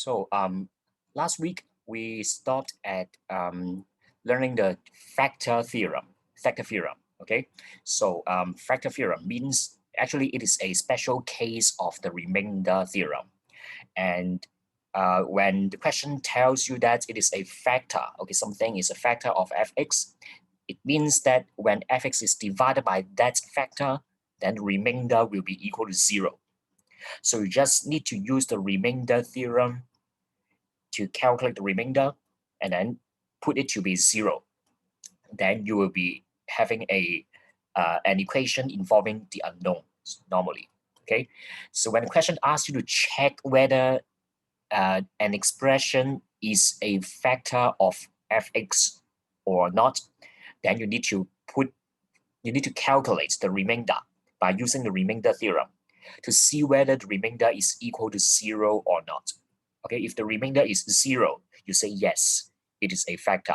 So last week we stopped at learning the factor theorem. Okay. So factor theorem means actually it is a special case of the remainder theorem, and when the question tells you that it is a factor, okay, something is a factor of fx, it means that when fx is divided by that factor, then the remainder will be equal to 0. So you just need to use the remainder theorem to calculate the remainder and then put it to be 0. Then you will be having an equation involving the unknowns normally. Okay, so when the question asks you to check whether an expression is a factor of fx or not, then you need to calculate the remainder by using the remainder theorem to see whether the remainder is equal to 0 or not. Okay, if the remainder is 0, you say yes, it is a factor.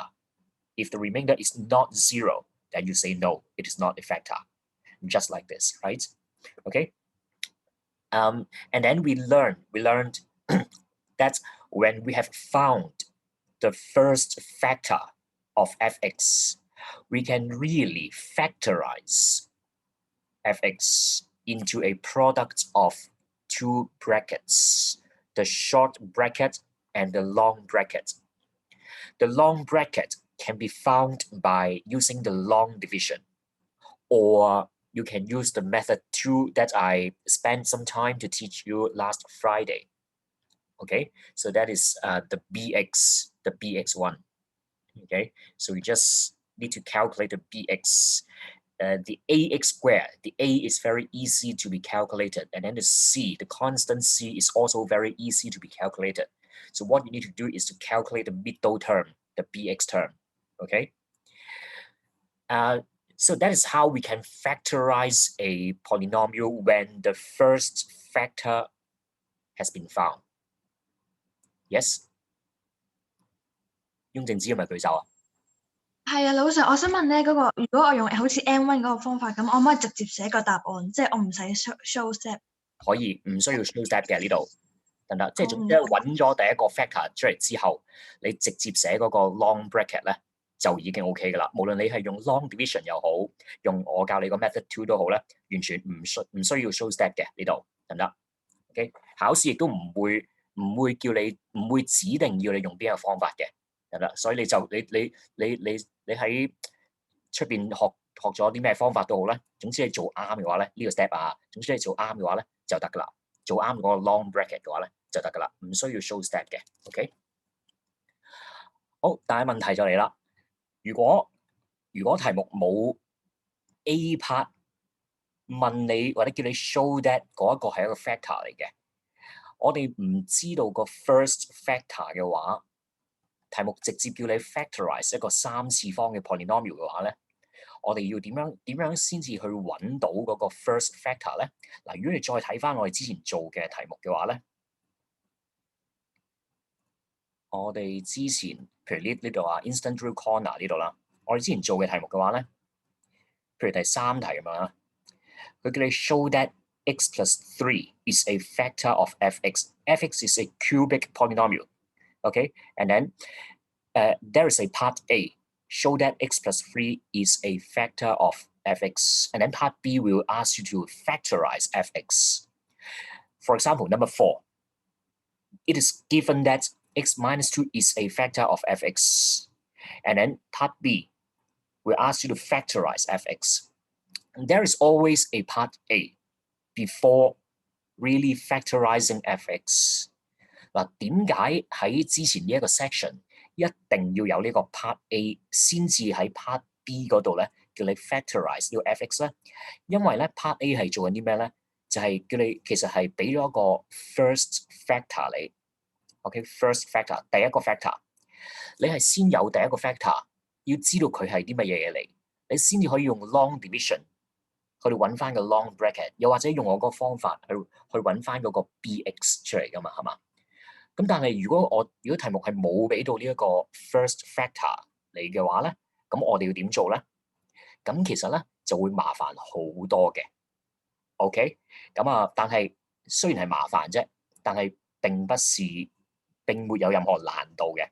If the remainder is not 0, then you say no, it is not a factor. Just like this, right? Okay. And then we learned that when we have found the first factor of fx, we can really factorize fx into a product of two brackets, the short bracket and the long bracket. The long bracket can be found by using the long division, or you can use the method 2 that I spent some time to teach you last Friday. Okay, so that is the bx1. Okay, so you just need to calculate the bx. The ax squared, the a is very easy to be calculated, and then the c, the constant c, is also very easy to be calculated. So what you need to do is to calculate the middle term, the bx term. Okay. So that is how we can factorize a polynomial when the first factor has been found. Yes?雍正知係咪舉手啊？係啊，老實，我想問咧，如果我用好似 M1 嗰個方法，咁我可唔可以直接寫個答案，即係我唔使 show step？可以，唔需要 show step 嘅呢度，得唔得？即係總之揾咗第一個 factor 出嚟之後，你直接寫嗰個 long bracket 咧，就已經 OK 噶啦。無論你係用 long division 又好，用我教你個 method 2都好咧，完全唔需要 show step 嘅呢度，得唔得 ？OK， 考試亦都唔會叫你，唔會指定要你用邊個方法嘅，得唔得？所以你喺出邊學咗啲咩方法都好咧，總之你做啱嘅話咧，呢個 step 啊，總之你做啱嘅話咧就得噶啦。做啱嗰個 long bracket 嘅話咧就得噶啦，唔需要 show step 嘅。OK， 好，但係問題就嚟啦。如果題目冇 A part 問你或者叫你 show that 嗰一個係一個 factor 嚟嘅，我哋唔知道個 first factor 嘅話，題目直接叫你 factorize 一個3次方嘅 polynomial 嘅話咧，我哋要點樣先至去揾到嗰個 first factor 咧？嗱，如果你再睇翻我哋之前做嘅題目嘅話咧，我哋之前譬如呢度啊 instant drill corner 呢度啦，我哋之前做嘅題目嘅話咧，譬如第3題咁樣啦，佢叫你 show that x plus 3 is a factor of fx. fx is a cubic polynomial. Okay, and then there is a part A. Show that x plus 3 is a factor of fx. And then part B will ask you to factorize fx. For example, number 4. It is given that x minus 2 is a factor of fx. And then part B will ask you to factorize fx. And there is always a part A before really factorizing fx. 嗱，點解喺之前呢一個 section 一定要有呢個 part A 先至喺 part B 嗰度咧叫你 factorize 呢個 fx 咧？因為咧 part A 係做緊啲咩咧？就係叫你其實係俾咗一個 first factor 你 ，OK first factor 第一個 factor， 你係先有第一個 factor， 要知道佢係啲乜嘢嘢嚟，你先至可以用 long division 去揾翻個 long bracket， 又或者用我嗰個方法去揾翻嗰個 bx 出嚟噶嘛，係嘛？咁但係如果題目係冇俾到呢一個 first factor 你嘅話咧，咁我哋要點做咧？咁其實咧就會麻煩好多嘅。OK， 咁但係雖然係麻煩啫，但係並不是並沒有任何難度嘅，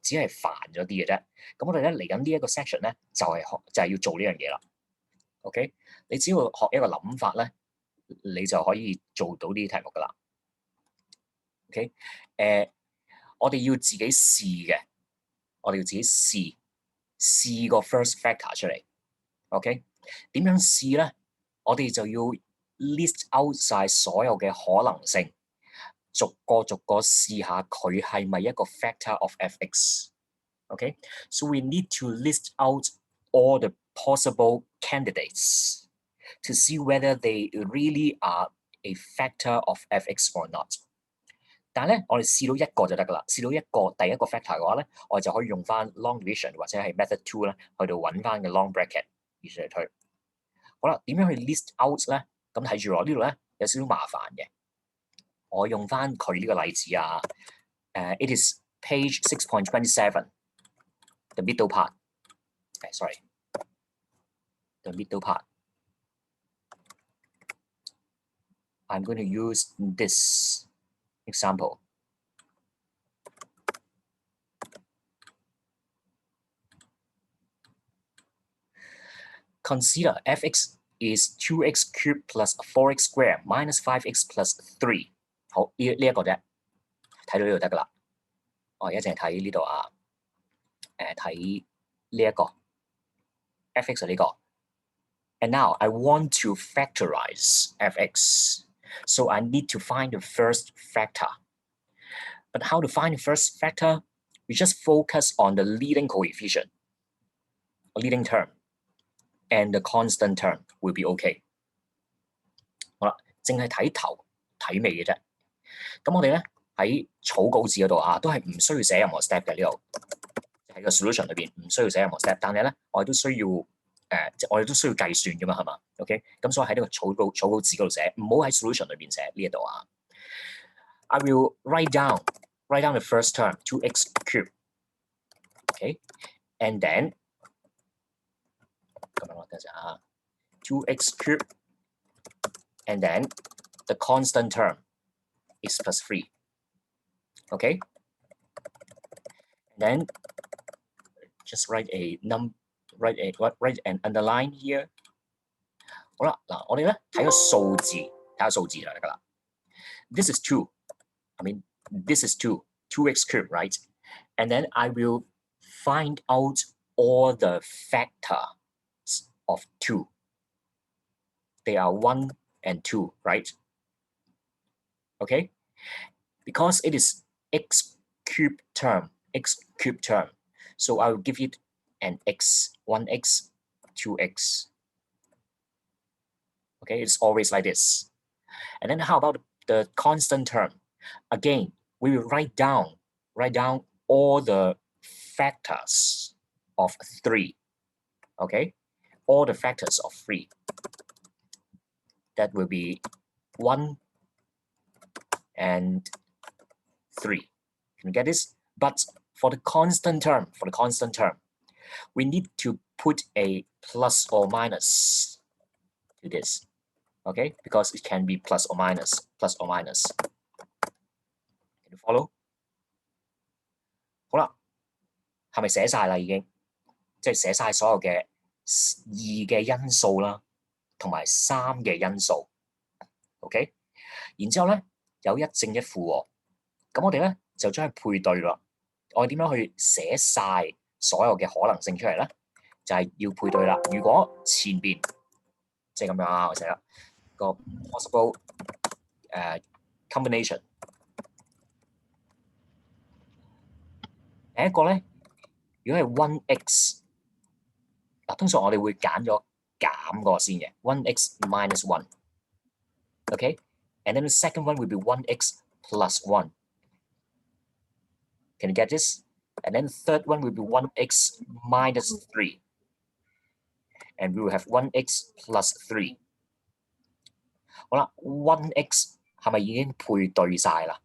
只係煩咗啲嘅啫。咁我哋咧嚟緊呢一個 section 咧，就係要做呢樣嘢啦。OK， 你只要學一個諗法咧，你就可以做到呢啲題目噶啦。OK， 我哋要自己試嘅，我哋要自己試個 first factor 出嚟。OK， 點樣試咧？我哋就要 list out 晒所有嘅可能性，逐個試下佢係咪一個 factor of f(x)。Okay, so we need to list out all the possible candidates to see whether they really are a factor of f(x) or not。但係咧，我哋試到一個就得噶啦，試到第一個 factor 嘅話咧，我哋就可以用翻 long division 或者係 method 2咧，去到揾翻嘅 long bracket， 如此類推。好啦，點樣去 list out 咧？咁睇住落呢度咧，有少少麻煩嘅。我用翻佢呢個例子啊。It is page 6.27。The middle part. Sorry. The middle part. I'm going to use this example. Consider f(x) is 2x cubed plus 4x squared minus 5x plus 3。好，呢一個啫，睇到呢度得噶啦。我而家淨係睇呢度啊。睇呢一個 f(x) 呢個。And now I want to factorize f(x), so I need to find the first factor. But how to find the first factor? We just focus on the leading coefficient, or leading term, and the constant term will be okay. 好啦，淨係睇頭睇尾嘅啫。咁我哋咧喺草稿紙嗰度啊，都係唔需要寫任何 step 嘅呢度。喺個 solution 裏邊唔需要寫任何 step， 但係咧我哋都需要我哋都需要計算噶嘛，係嘛 ？OK， 咁所以喺呢個草稿紙嗰度寫，唔好喺 solution 裏邊寫呢一度啊。I will write down the first term 2x cubed， OK，and then 咁樣咯，等陣啊 ，2x cubed， and then the constant term is plus 3， OK，and then just write an underline here。好啦，嗱，我哋咧睇個數字，就得噶啦。This is 2。I mean, this is 2x cubed, right? And then I will find out all the factors of 2. They are 1 and 2, right? Okay? Because it is x cubed term, so I will give it an x, 1x, 2x. Okay, it's always like this. And then how about the constant term? Again, we will write down all the factors of 3. Okay, all the factors of 3. That will be 1 and 3. Can you get this? But for the constant term, we need to put a plus or minus to this. Okay, because it can be plus or minus. Can you follow? 好啦，係咪寫晒啦已經？即係寫晒所有嘅2嘅因素啦，同埋3嘅因素。OK， 然之後咧有一正一負喎，咁我哋咧就將佢配對啦。我哋點樣去寫晒所有嘅可能性出嚟咧？就係要配對啦。如果前邊即係咁樣啊，我寫啦個 possible combination。第一個咧，如果係 1x， 嗱通常我哋會揀咗減個先嘅 1x minus 1。Okay, and then the second one will be 1x plus 1. Can you get this? And then the third one will be 1x minus 3. And we will have 1x plus 3. 好啦 ，1x 係咪已經配對晒啦？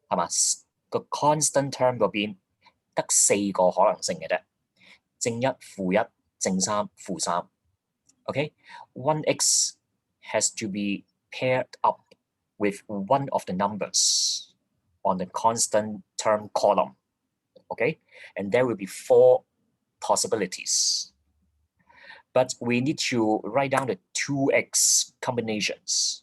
係嘛？個 constant term 嗰邊得4個可能性嘅啫，正1、負1、正3、負3。Okay, 1x has to be paired up with one of the numbers. on the constant term column, okay? And there will be 4 possibilities. But we need to write down the 2x combinations.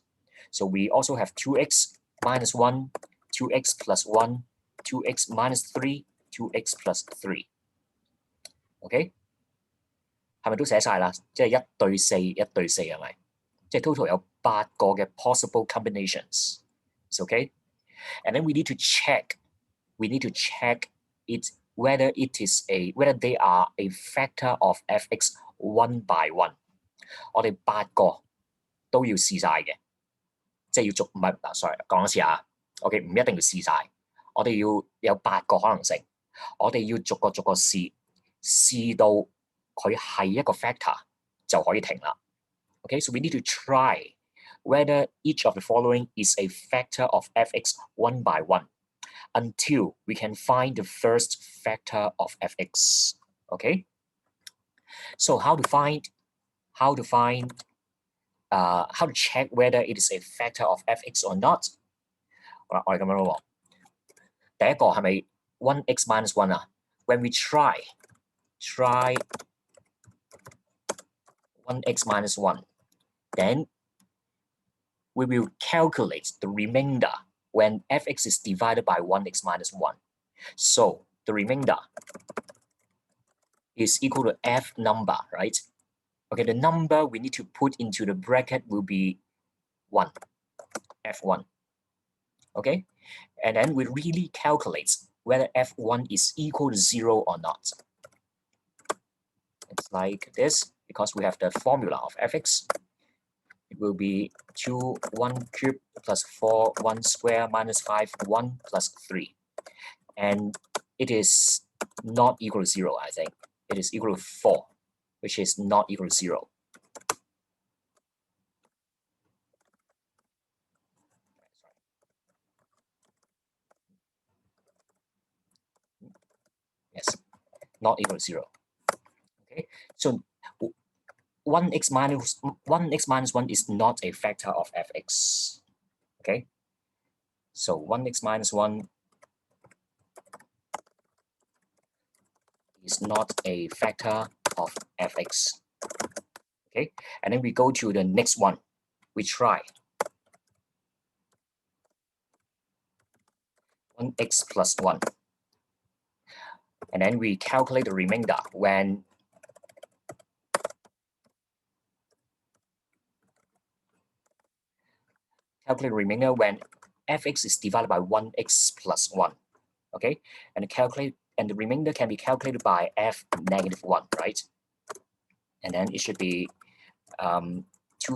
So we also have 2x minus 1, 2x plus 1, 2x minus 3, 2x plus 3. OK？ 係咪都寫晒啦？即係1對4，1對4係咪？即係 total 有8個嘅 possible combinations. It's OK? And then we need to check it whether they are a factor of fx one by one. 我哋8個都要試晒嘅，即係要逐唔係嗱 ，sorry 講一次啊。OK， 唔一定要試晒，我哋要有8個可能性，我哋要逐個試，試到佢係一個 factor 就可以停啦。Okay, so we need to try whether each of the following is a factor of fx one by one until we can find the first factor of fx. Okay, so how to check whether it is a factor of fx or not? 我哋咁樣咯。第一個係咪 1x minus 1啊 ？When we try 1x minus 1, then we will calculate the remainder when fx is divided by 1x minus 1. So the remainder is equal to f number, right? Okay, the number we need to put into the bracket will be 1, f1. Okay, and then we really calculate whether f1 is equal to 0 or not. It's like this, because we have the formula of fx. It will be 2, 1 cubed plus 4, 1 square minus 5, 1 plus 3. And it is not equal to 0, I think. It is equal to 4, which is not equal to 0. Yes, not equal to 0. Okay, so 1x minus 1 is not a factor of fx. Okay, so 1x minus 1 is not a factor of fx. Okay, and then we go to the next one. We try 1x plus 1. And then we calculate the remainder when fx is divided by 1x plus 1. Okay, and the remainder can be calculated by f negative 1, right? And then it should be 2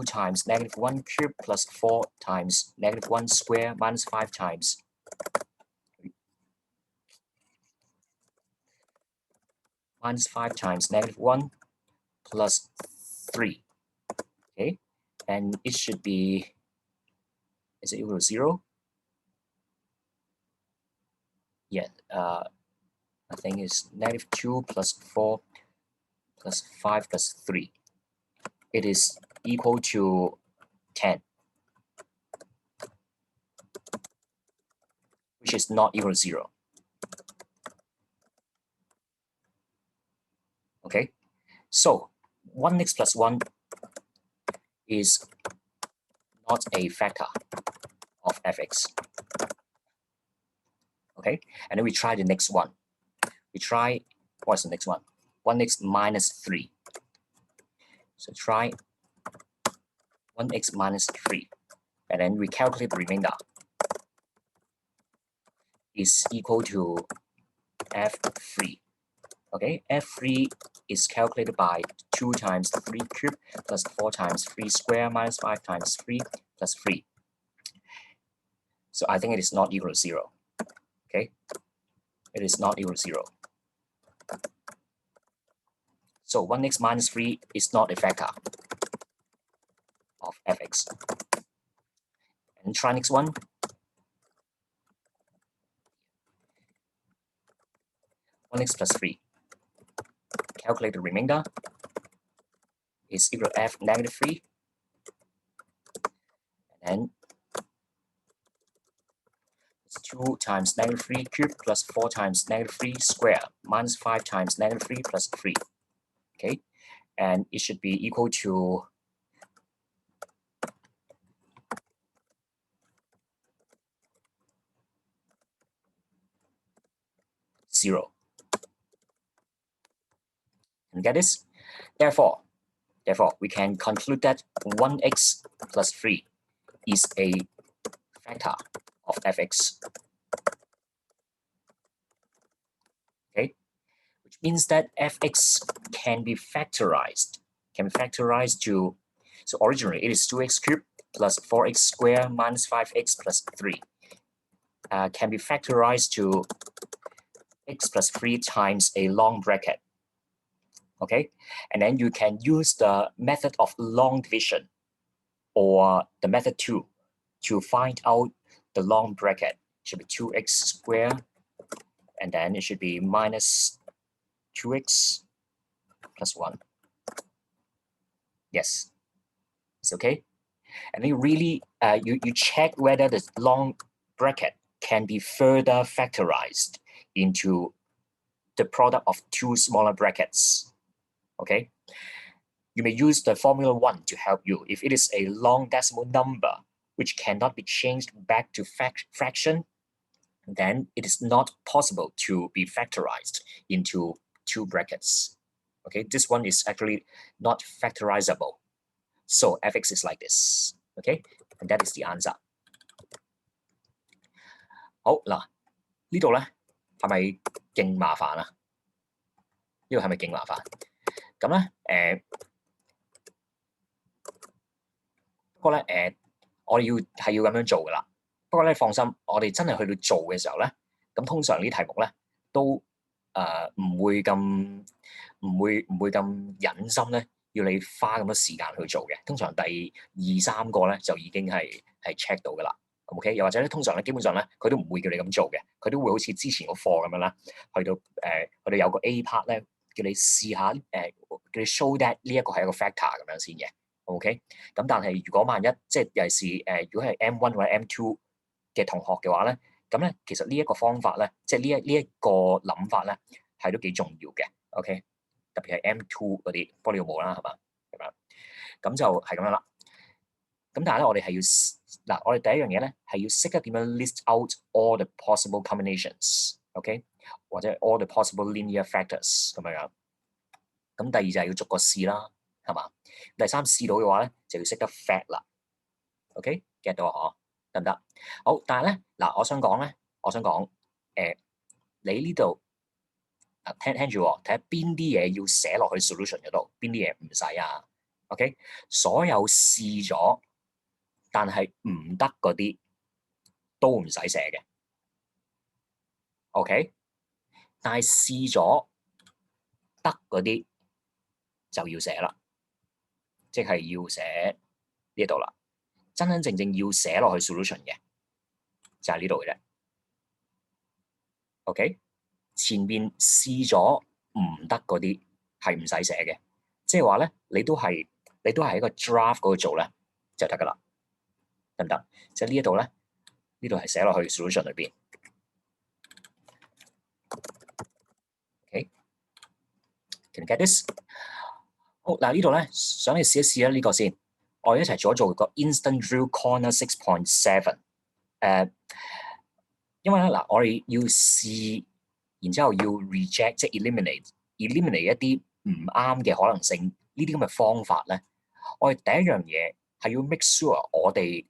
times negative 1 cubed plus 4 times negative 1 square minus 5 times minus 5 times negative 1 plus 3. Okay, and it should be, is it equal to 0? Yeah, I think it's negative 2 plus 4 plus 5 plus 3. It is equal to 10, which is not equal to 0. Okay, so 1x plus 1 is not a factor of fx. Okay, and then we try the next one. We try, what's the next one? 1x minus 3. So try 1x minus 3. And then we calculate the remainder. Is equal to f3. Okay, f3 is calculated by 2 times 3 cubed plus 4 times 3 square minus 5 times 3 plus 3. So I think it is not equal to 0. Okay, it is not equal to 0. So 1x minus 3 is not a factor of fx. And try next one. 1x plus 3. Calculate the remainder. Is equal to f negative 3. And then it's 2 times -3 cube plus 4 times -3 square minus 5 times -3 plus 3. Okay, and it should be equal to 0. And get this? Therefore, we can conclude that 1x plus 3 is a factor of fx. Okay, which means that fx can be factorized. To, so originally it is 2x cubed plus 4x squared minus 5x plus 3. Can be factorized to x plus 3 times a long bracket. Okay, and then you can use the method of long division or the method 2 to find out the long bracket. It should be 2x squared, and then it should be minus 2x plus 1. Yes, it's okay. And then really, you check whether the long bracket can be further factorized into the product of two smaller brackets. Okay, you may use the formula 1 to help you. If it is a long decimal number which cannot be changed back to fraction, then it is not possible to be factorized into two brackets. Okay, this one is actually not factorizable. So fx is like this. Okay, and that is the answer. 好嗱，呢度咧係咪勁麻煩啊？呢個係咪勁麻煩？咁咧不過咧我哋係要咁樣做噶啦。不過咧放心，我哋真係去到做嘅時候咧，咁通常呢啲題目咧都唔會咁忍心咧，要你花咁多時間去做嘅。通常第2、3個咧就已經係 check 到噶啦。OK， 又或者咧，通常咧基本上咧，佢都唔會叫你咁做嘅，佢都會好似之前個課咁樣啦，去到有個 A part 咧，叫你試下叫你 show that 呢一個係一個 factor 咁樣先嘅。OK， 咁但係如果萬一即係尤其是如果係 M1 或者 M2 嘅同學嘅話咧，咁咧其實呢一個方法咧，即係呢一個諗法咧，係都幾重要嘅。OK， 特別係 M2 嗰啲，玻璃冇啦，係嘛？咁樣，咁就係咁樣啦。咁但係咧，我哋係要我哋第一樣嘢咧係要識得點樣 list out all the possible combinations，OK， 或者 all the possible linear factors 咁樣。咁第二就係要逐個試啦，係嘛？第三試到嘅話咧，就要識得 fact 啦。OK，get 到啊？得唔得？好，但係咧我想講你呢度聽住喎，睇下邊啲嘢要寫落去 solution 嗰度，邊啲嘢唔使啊。OK， 所有試咗但係唔得嗰啲都唔使寫嘅。OK， 但係試咗得嗰啲就要寫啦，即係要寫呢度啦。真真正正要寫落去 solution 嘅就係呢度嘅啫。OK， 前邊試咗唔得嗰啲係唔使寫嘅，即係話咧你都係喺個 draft 嗰度做咧就得噶啦，得唔得？即係呢一度咧，呢度係寫落去 solution 裏邊。OK，can you get this？ 好嗱，呢度咧想你試一試啦，呢個先，我哋一齊做個 instant drill corner 6.7。因為咧我哋要試，然之後要 reject 即係 eliminate 一啲唔啱嘅可能性，呢啲咁嘅方法咧，我哋第一樣嘢係要 make sure 我哋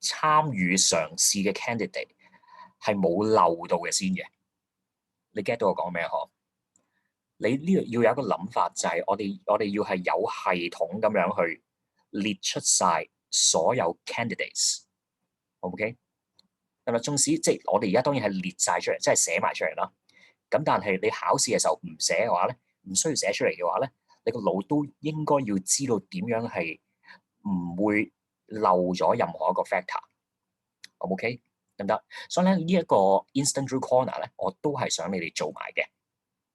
參與嘗試嘅 candidate 係冇漏到嘅先嘅。你 get 到我講咩嗬？你呢度要有一個諗法，就係我哋要係有系統咁樣去列出晒所有 candidates。OK？係咪？縱使即係我哋而家當然係列晒出嚟，即係寫埋出嚟啦。咁但係你考試嘅時候唔寫嘅話咧，唔需要寫出嚟嘅話咧，你個腦都應該要知道點樣係唔會漏咗任何一個 factor。OK， 得唔得？所以咧呢一個 instant drill corner 咧，我都係想你哋做埋嘅。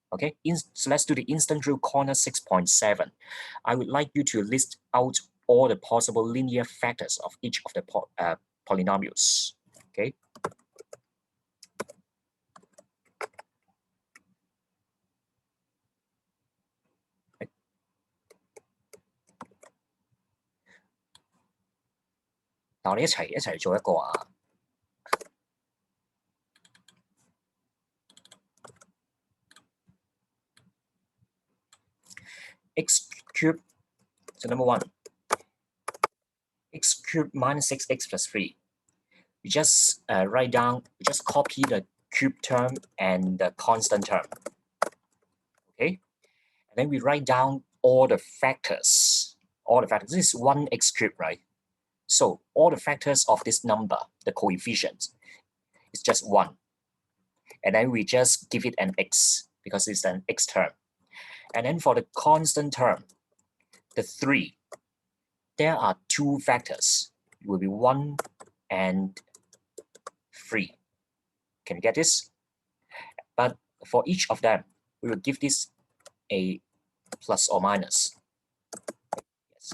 Okay, so let's do the instant drill corner 6.7. I would like you to list out all the possible linear factors of each of the polynomials. Okay, 嗱，我哋一齊做一個啊。X cubed, so number 1, x cubed minus 6x plus 3. We just write down, we just copy the cube term and the constant term. Okay, and then we write down all the factors. All the factors. This is 1x cubed, right? So all the factors of this number, the coefficient, is just 1. And then we just give it an x because it's an x term. And then for the constant term, the 3, there are 2 factors. It will be 1 and 3. Can you get this? But for each of them, we will give this a plus or minus. Yes.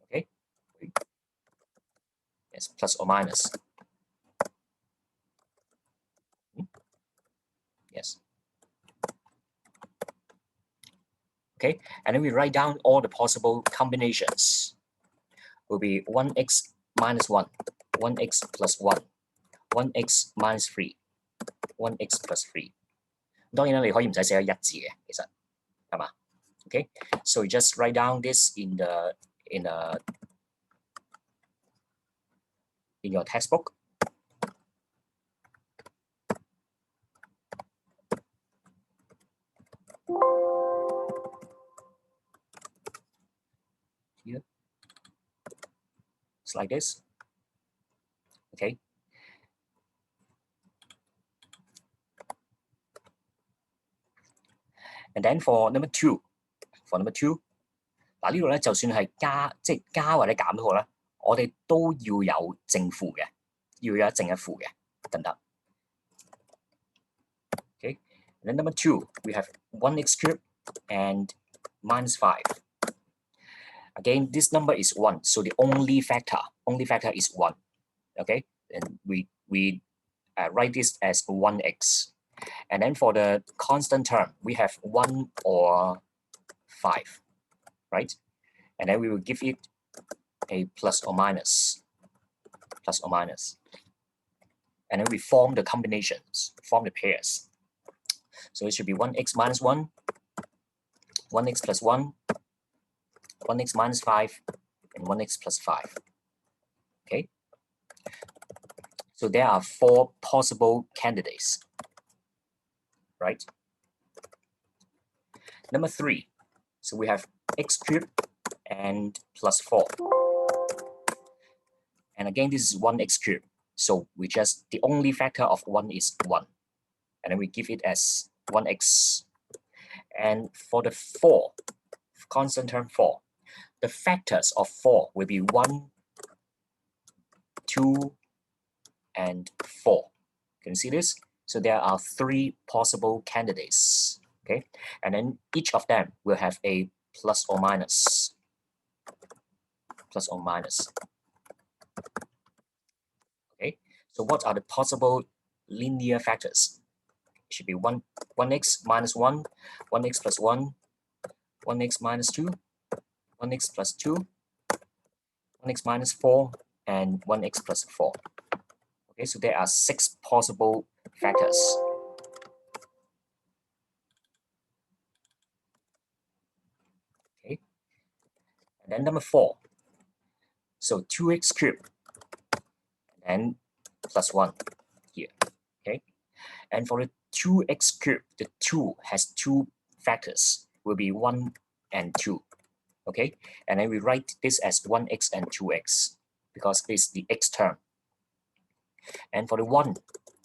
Okay. Yes, plus or minus. Yes. Okay, and then we write down all the possible combinations. Will be 1x minus 1, 1x plus 1, 1x minus 3, 1x plus 3. 當然啦，你可以唔使寫一字嘅，其實係嘛 ？Okay, so you just write down this in your textbook. Here, it's like this. Okay. And then for number 2, 嗱呢度咧就算係加或者減都好啦，我哋都要有正負嘅，要有一正一負嘅，得唔得 ？Okay. And then number 2, we have 1x cubed and minus 5. Again, this number is 1, so the only factor is 1. Okay, and we write this as 1x. And then for the constant term, we have 1 or 5, right? And then we will give it a plus or minus. And then we form the combinations, form the pairs. So it should be 1x minus 1, 1x plus 1, 1x minus 5, and 1x plus 5. Okay? So there are 4 possible candidates, right? Number 3, so we have x cubed and plus 4. And again, this is 1x cubed. So we just, the only factor of 1 is 1. And then we give it as 1x. And for the 4, constant term 4, the factors of 4 will be 1, 2, and 4. Can you see this? So there are 3 possible candidates. Okay, and then each of them will have a plus or minus. Okay, so what are the possible linear factors? It should be 1x minus 1, 1x plus 1, 1x minus 2, 1x plus 2, 1x minus 4, and 1x plus 4. Okay, so there are 6 possible factors. Okay, and then number 4. So 2x cubed and plus 1 here. Okay, and for the 2x cubed, the 2 has 2 factors, will be 1 and 2. Okay, and then we write this as 1x and 2x because it's the x term. And for the 1,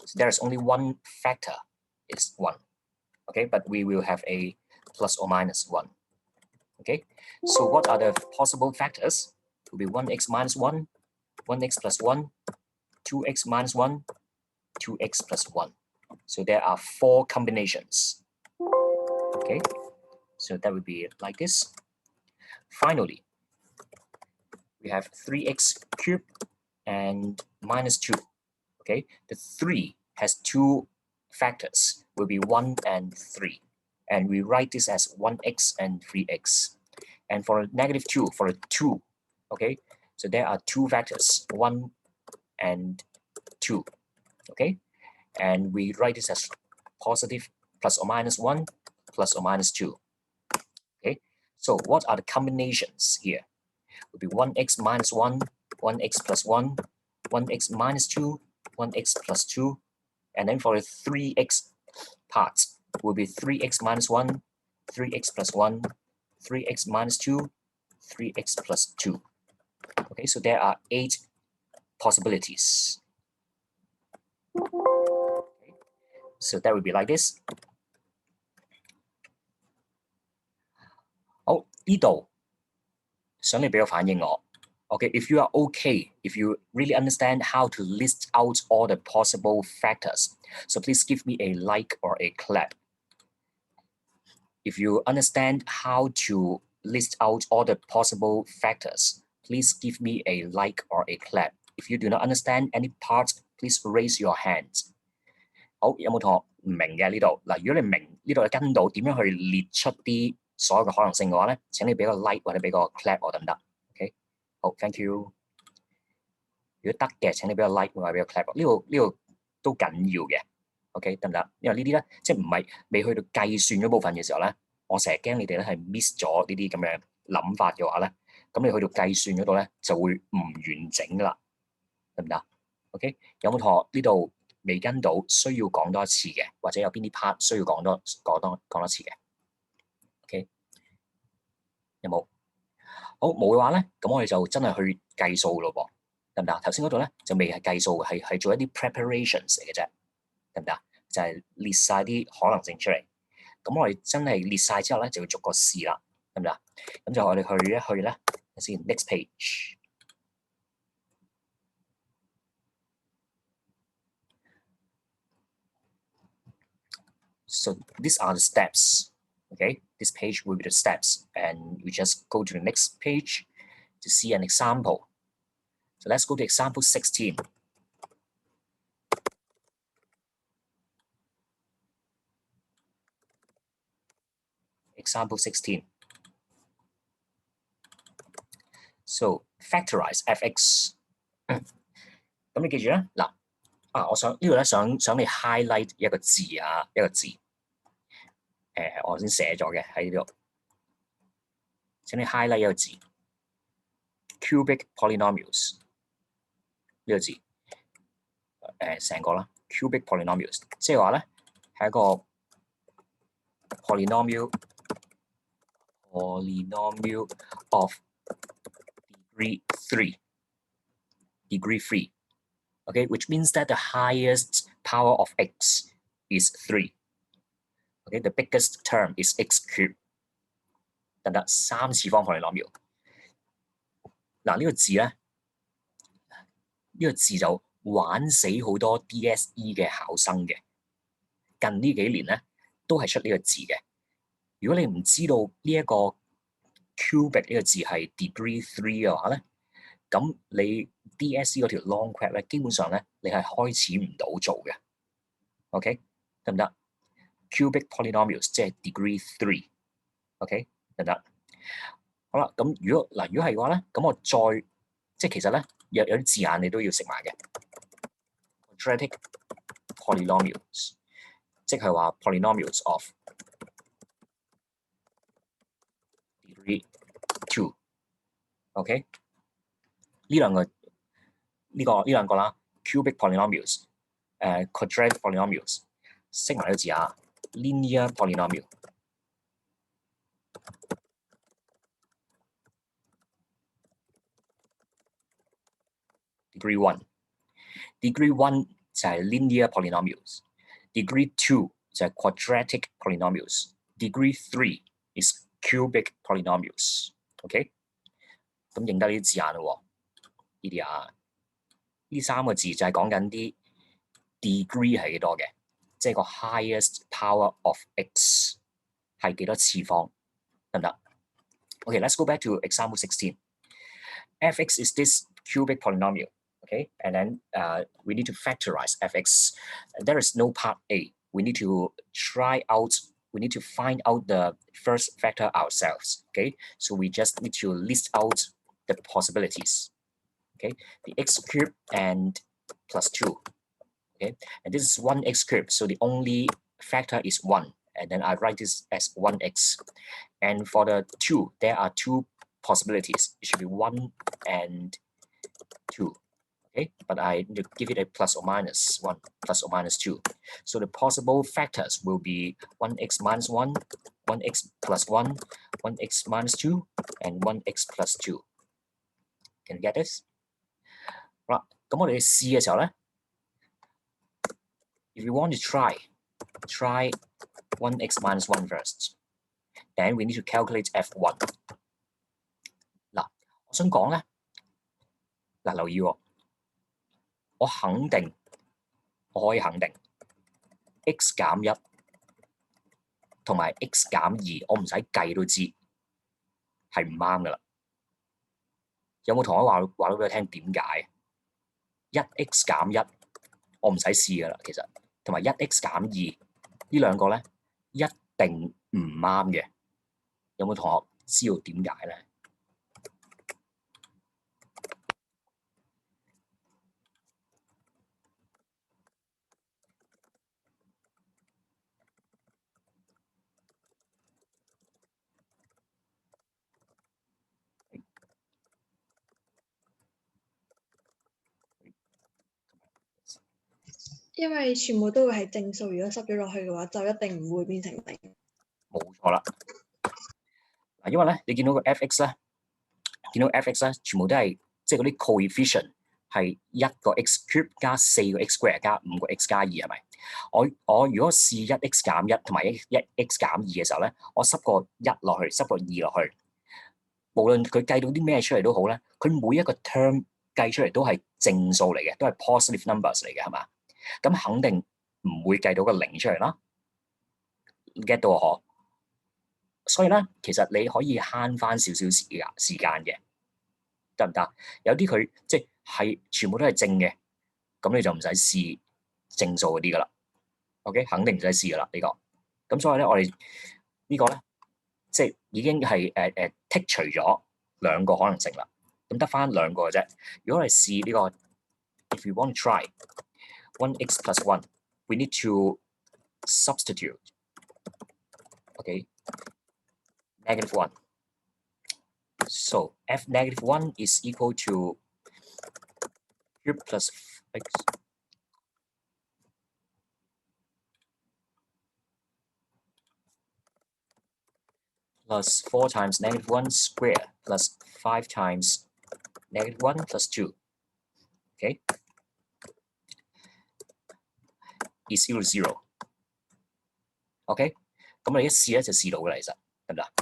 so there is only one factor, is 1. Okay, but we will have a plus or minus 1. Okay, so what are the possible factors? It will be 1x minus 1, 1x plus 1, 2x minus 1, 2x plus 1. So there are 4 combinations. Okay, so that would be like this. Finally, we have 3x cubed and minus 2. Okay, the 3 has 2 factors, will be 1 and 3. And we write this as 1x and 3x. And for a negative 2, for a 2, okay, So there are two vectors, 1 and 2, okay? And we write this as positive plus or minus 1 plus or minus 2, okay? So what are the combinations here? It would be 1x minus 1, 1x plus 1, 1x minus 2, 1x plus 2, and then for the 3x parts will be 3x minus 1, 3x plus 1, 3x minus 2, 3x plus 2. Okay, so there are 8 possibilities. Okay. So that would be like this. 好，呢度想你俾個反應我。Okay, if you are okay, if you really understand how to list out all the possible factors, so please give me a like or a clap. If you understand how to list out all the possible factors, please give me a like or a clap. If you do not understand any part, please raise your hands. 好，有冇同學唔明嘅呢度？嗱，如果你明呢度你跟到點樣去列出啲所有嘅可能性嘅話咧，請你俾個 like 或者俾個 clap 我得唔得 ？OK， 好 ，thank you。如果得嘅，請你俾個 like 或者俾個 clap。呢個都緊要嘅 ，OK 得唔得？因為呢啲咧，即係唔係未去到計算嗰部分嘅時候咧，我成日驚你哋咧係 miss 咗呢啲咁嘅諗法嘅話咧，咁你去到計算嗰度咧就會唔完整噶啦，得唔得 ？OK， 有冇同學呢度未跟到，需要講多一次嘅，或者有邊啲 part 需要講多次嘅 ？OK， 有冇？好，冇嘅話咧，咁我哋就真係去計數咯噃。得唔得？頭先嗰度咧就未係計數，係做一啲 preparations 嚟嘅啫，得唔得？就係列晒啲可能性出嚟。咁我哋真係列晒之後咧，就要逐個試啦，得唔得？咁就我哋去一去咧，先 next page。So these are the steps. Okay, this page will be the steps, and we just go to the next page to see an example. So let's go to example 16. Example 16. So factorize fx. 咁你記住咧，嗱我想呢度咧想你 highlight 一個字啊，一個字。我先寫咗嘅喺呢度，請你 highlight 一個字 ，cubic polynomials 呢個字，成個啦 ，cubic polynomials， 即係話咧係一個 polynomial of degree 3. Okay, which means that the highest power of x is 3. Okay, the biggest term is x cube. 得唔得？3次方 polynomial。嗱呢個字咧，呢個字就玩死好多 DSE 嘅考生嘅。近呢幾年咧都係出呢個字嘅。如果你唔知道呢一個 cubic 呢個字係 degree 3嘅話咧，咁你 DSE 嗰條 long quad 咧，基本上咧你係開始唔到做嘅。OK， 得唔得 ？Cubic polynomials 即係 degree 3。OK， 得唔得？好啦，咁如果係嘅話咧，咁我再即係其實咧有啲字眼你都要識埋嘅 ，quadratic polynomials， 即係話 polynomials of degree 2。OK， 呢兩個啦 ，cubic polynomials， quadratic polynomials， 識埋呢個字啊 ，linear polynomial。Degree 1就係 linear polynomials，degree 2就係 quadratic polynomials，degree 3 is cubic polynomials。OK， 咁認得呢啲字眼咯，呢啲啊，呢3個字就係講緊啲 degree 係幾多嘅，即係個 highest power of x 係幾多次方，得唔得 ？Okay, let's go back to example 16. Fx is this cubic polynomial. Okay, and then we need to factorize fx. There is no part A. We need to find out the first factor ourselves. Okay, so we just need to list out the possibilities. Okay, the x cubed and plus 2. Okay, and this is 1x cubed, so the only factor is 1, and then I write this as 1x. And for the 2, there are 2 possibilities. It should be 1 and 2. Okay, but I need to give it a plus or minus 1, plus or minus 2. So the possible factors will be 1x minus 1, 1x plus 1, 1x minus 2, and 1x plus 2. Can you get this? 好啦，咁我哋試嘅時候咧 ，if you want to try 1x minus 1 first, then we need to calculate f1。嗱，我想講咧，嗱留意喎，我可以肯定 x 減1同埋 x 減2，我唔使計都知係唔啱噶啦。有冇同學話到俾我聽點解？1x 減1，我唔使試噶啦，其實同埋1x 減2呢兩個咧一定唔啱嘅。有冇同學知道點解咧？因為全部都會係正數，如果濕咗落去嘅話，就一定唔會變成零。冇錯啦。嗱，因為咧，你見到個 f(x) 咧，全部都係即係嗰啲 coefficient 係1個 x cube 加4個 x square 加5個 x 加2係咪？我如果試1x 減1同埋1x 減2嘅時候咧，我濕個1落去，濕個2落去，無論佢計到啲咩出嚟都好咧，佢每一個 term 計出嚟都係正數嚟嘅，都係 positive numbers 嚟嘅係嘛？咁肯定唔會計到個0出嚟啦。get 到我？所以咧，其實你可以慳翻少少時間嘅，得唔得？有啲佢即係全部都係正嘅，咁你就唔使試正數嗰啲噶啦。OK， 肯定唔使試噶啦呢個。咁所以咧，我哋呢個咧，即係已經係剔除咗兩個可能性啦。咁得翻兩個嘅啫。如果我哋試呢個 ，if you want to try 1x plus 1, we need to substitute. OK. Negative 1. So f negative 1 is equal to cube plus x plus 4 times negative 1 square plus 5 times negative 1 plus 2. Okay? Is equal to 0. OK? 咁你一試咧就試到㗎啦，其實得唔得？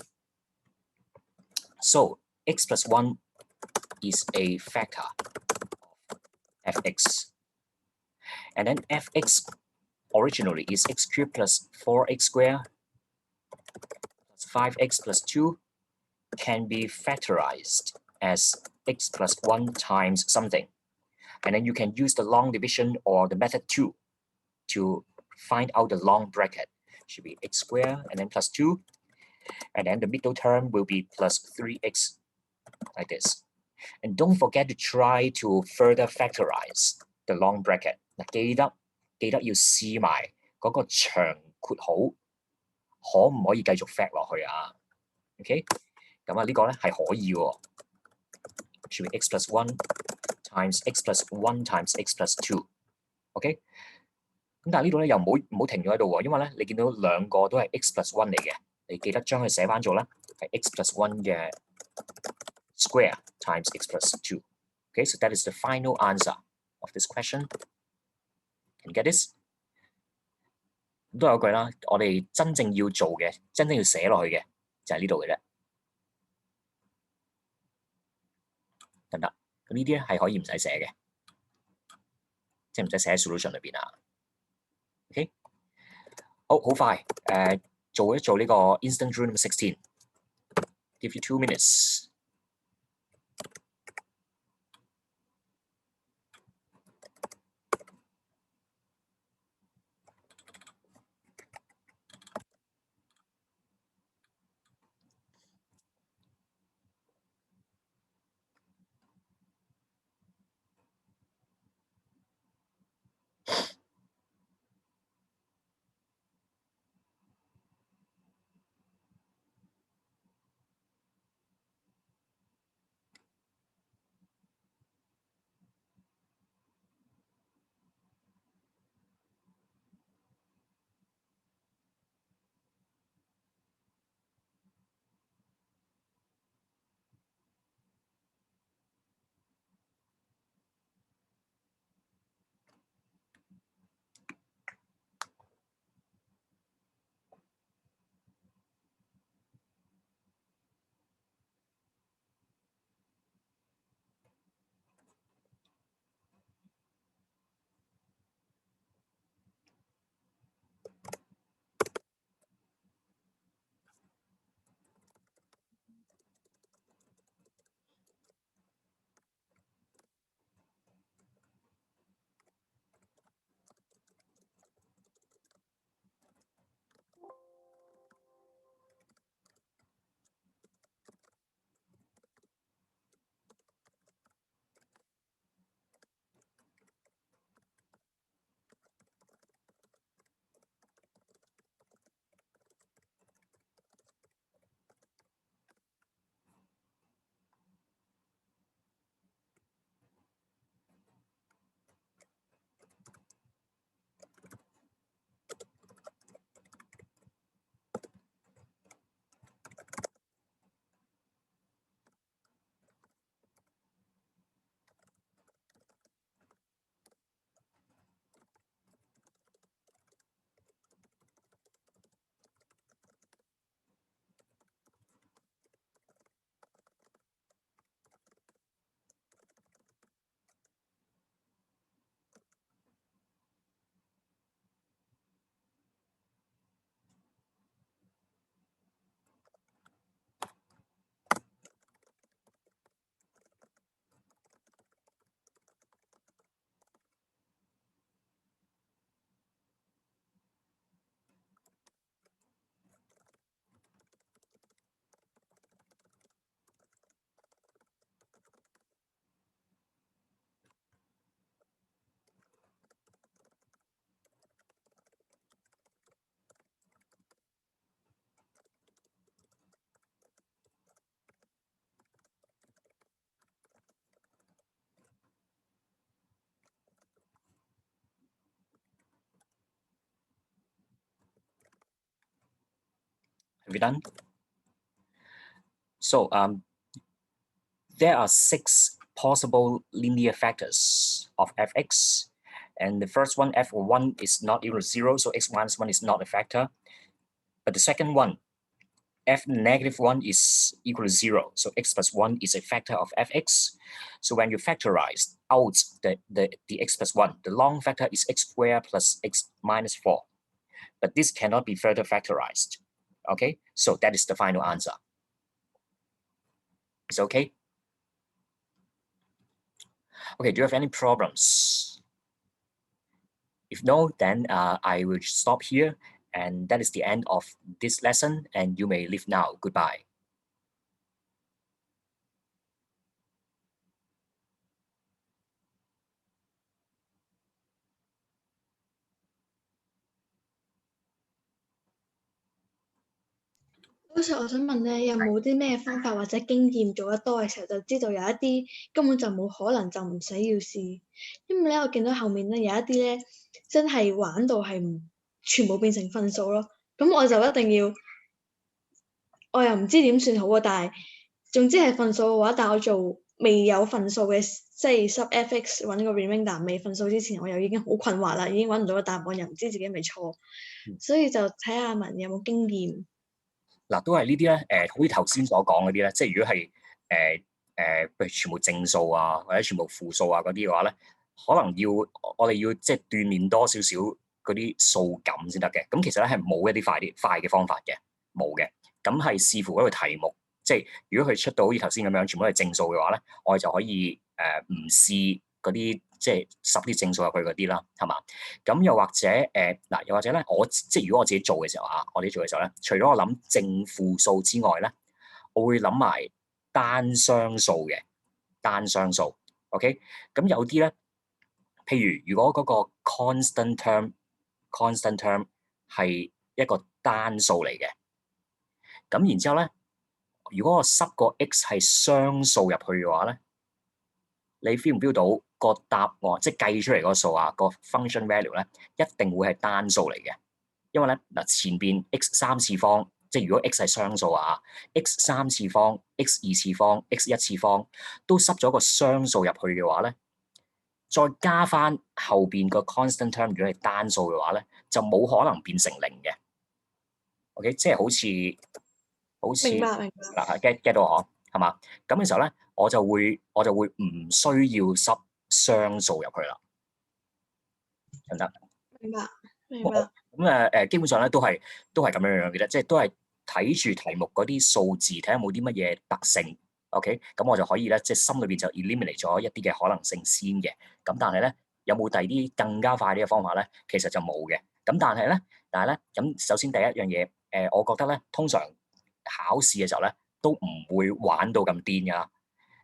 So x plus 1 is a factor of fx. And then fx originally is x cubed plus 4x squared plus 5x plus 2 can be factorized as x plus 1 times something. And then you can use the long division or the method 2 to find out the long bracket. Should be x squared and then plus 2. And then the middle term will be plus 3x, like this. And don't forget to try to further factorize the long bracket. 嗱，記得要試埋嗰個長括號，可唔可以繼續 fact 落去啊 ？OK， 咁啊呢個咧係可以喎。Should be x plus 1 times x plus 1 times x plus 2。OK， 咁但係呢度咧又唔好停咗喺度喎，因為咧你見到兩個都係 x plus 1嚟嘅，你記得將佢寫翻做咧係 x plus 1嘅 square times x plus 2。Okay, so that is the final answer of this question. Can you get this? 咁都有一句啦，我哋真正要做嘅，真正要寫落去嘅就係呢度嘅啫，得唔得？咁呢啲咧係可以唔使寫嘅，即係唔使寫喺 solution 裏邊啊。OK， 好快，做一做呢個 instant drill number 16。Give you 2 minutes. you done? So there are 6 possible linear factors of fx. And the first one, f1 is not equal to 0, so x minus 1 is not a factor. But the second one, f negative 1 is equal to 0, so x plus 1 is a factor of fx. So when you factorize out the x plus 1, the long factor is x squared plus x minus 4. But this cannot be further factorized. Okay, so that is the final answer. It's okay? Okay, do you have any problems? If no, then I will stop here. And that is the end of this lesson. And you may leave now. Goodbye.老師，我想問咧，有冇啲咩方法或者經驗做得多嘅時候，就知道有一啲根本就冇可能，就唔使要試。因為咧，我見到後面咧有一啲咧真係玩到係全部變成分數咯。咁我就一定要，我又唔知點算好啊。但係總之係分數嘅話，但我做未有分數嘅，即係 sub fx 揾個 remainder 未分數之前，我又已經好困惑啦，已經揾唔到個答案，又唔知自己係咪錯，所以就睇下文有冇經驗。嗱，都係呢啲咧，好似頭先所講嗰啲咧，即係如果係譬如全部正數啊，或者全部負數啊嗰啲嘅話咧，可能我哋要即係鍛鍊多少少嗰啲數感先得嘅。咁其實咧係冇一啲快嘅方法嘅，冇嘅。咁係視乎嗰個題目，即係如果佢出到好似頭先咁樣，全部都係正數嘅話咧，我哋就可以唔試嗰啲即係十啲正數入去嗰啲啦，係嘛？咁又或者嗱，又或者咧，即係如果我自己做嘅時候我哋做嘅時候咧，除咗我諗正負數之外咧，我會諗埋單雙數嘅單雙數。OK， 咁有啲咧，譬如如果嗰個 constant term 係一個單數嚟嘅，咁然之後咧，如果我塞個 x 係雙數入去嘅話咧，你 feel 唔 feel 到個答案，即係計出嚟嗰個數個 function value 咧，一定會係單數嚟嘅。因為咧嗱，前邊 x 3次方，即係如果 x 係雙數x 3次方、x 2次方、x 1次方都塞咗個雙數入去嘅話咧，再加翻後邊個 constant term 如果係單數嘅話咧，就冇可能變成0嘅。OK， 即係好似明白嗱 get 到我係嘛？咁嘅時候咧，我就會唔需要塞雙數入去啦，得唔得？明白。咁基本上咧都係咁樣樣嘅啫，即係都係睇住題目嗰啲數字，睇下冇啲乜嘢特性。OK， 咁我就可以咧，即係心裏邊就 eliminate 咗一啲嘅可能性先嘅。咁但係咧，有冇第二啲更加快啲嘅方法咧？其實就冇嘅。咁但係咧，咁首先第一樣嘢，我覺得咧，通常考試嘅時候咧，都唔會玩到咁癲㗎。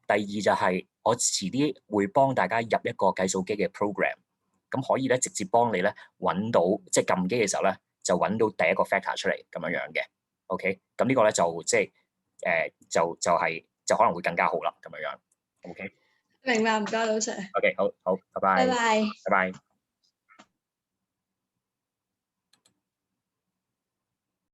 第二就係我遲啲會幫大家入一個計數機嘅 program， 咁可以咧直接幫你咧揾到，即係撳機嘅時候咧就揾到第一個 factor 出嚟咁樣樣嘅。OK， 咁呢個咧就即係就可能會更加好啦咁樣樣。OK， 明白，唔該老師。OK， 好，拜拜。拜拜。拜拜。